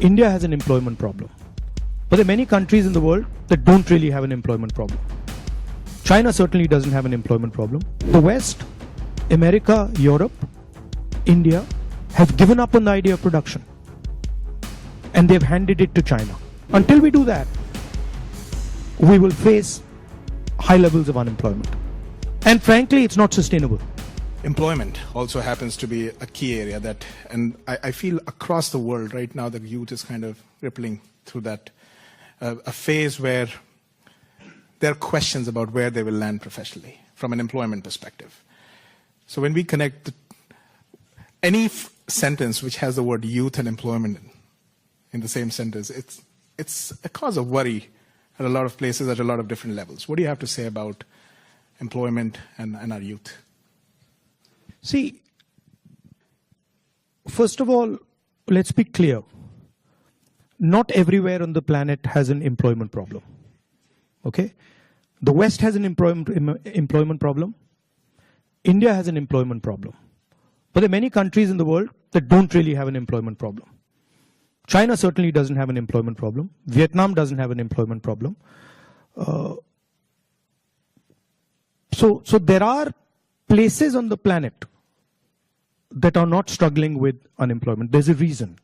India has an employment problem. But there are many countries in the world that don't really have an employment problem. China certainly doesn't have an employment problem. The West, America, Europe, India have given up on the idea of production. And they've handed it to China. Until we do that, we will face high levels of unemployment. And frankly, it's not sustainable. Employment also happens to be a key area that, and I feel across the world right now, the youth is kind of rippling through that, a phase where there are questions about where they will land professionally from an employment perspective. So when we connect any sentence which has the word youth and employment in the same sentence, it's a cause of worry at a lot of places at a lot of different levels. What do you have to say about employment and our youth? See, first of all, let's be clear. Not everywhere on the planet has an employment problem. Okay? The West has an employment problem. India has an employment problem. But there are many countries in the world that don't really have an employment problem. China certainly doesn't have an employment problem. Vietnam doesn't have an employment problem. So there are places on the planet that are not struggling with unemployment. There's a reason.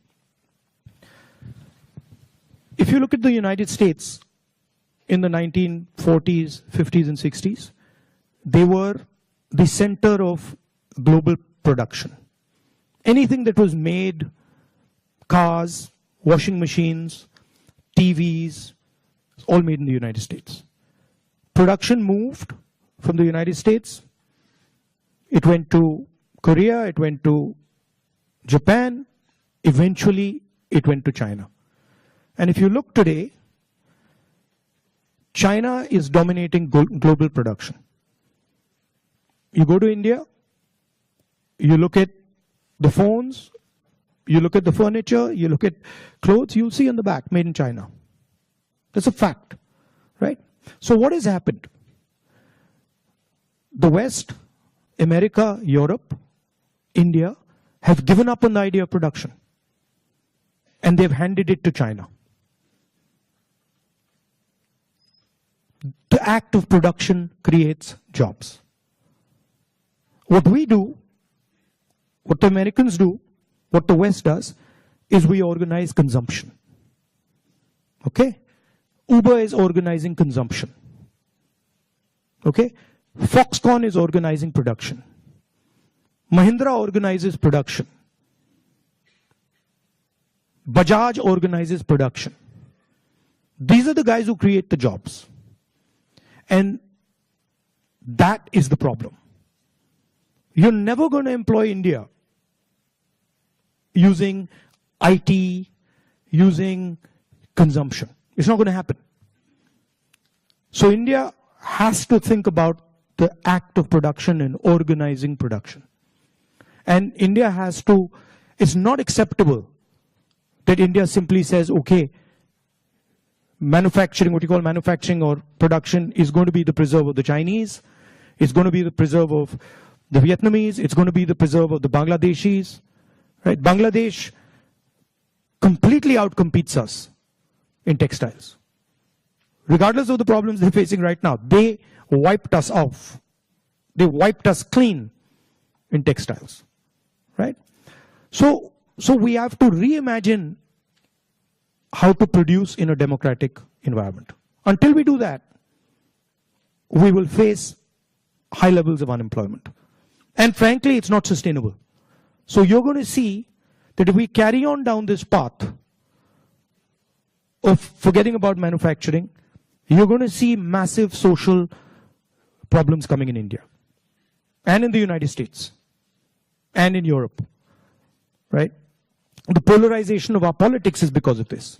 If you look at the United States in the 1940s, 50s, and 60s, they were the center of global production. Anything that was made, cars, washing machines, TVs, all made in the United States. Production moved from the United States. It went to Korea, it went to Japan, eventually it went to China. And if you look today, China is dominating global production. You go to India, you look at the phones, you look at the furniture, you look at clothes, you'll see on the back, made in China. That's a fact, right? So what has happened? The West, America, Europe, India have given up on the idea of production. And they've handed it to China. The act of production creates jobs. What we do, what the Americans do, what the West does, is we organize consumption. Okay? Uber is organizing consumption. Okay? Foxconn is organizing production. Mahindra organizes production. Bajaj organizes production. These are the guys who create the jobs. And that is the problem. You're never going to employ India using IT, using consumption. It's not going to happen. So India has to think about the act of production and organizing production. And India has to, it's not acceptable that India simply says, okay, manufacturing, what you call manufacturing or production is going to be the preserve of the Chinese, it's going to be the preserve of the Vietnamese, it's going to be the preserve of the Bangladeshis, right? Bangladesh completely outcompetes us in textiles. Regardless of the problems they're facing right now, they wiped us off. They wiped us clean in textiles, right? So we have to reimagine how to produce in a democratic environment. Until we do that, we will face high levels of unemployment. And frankly, it's not sustainable. So you're going to see that if we carry on down this path of forgetting about manufacturing, you're going to see massive social problems coming in India and in the United States and in Europe, right? The polarization of our politics is because of this.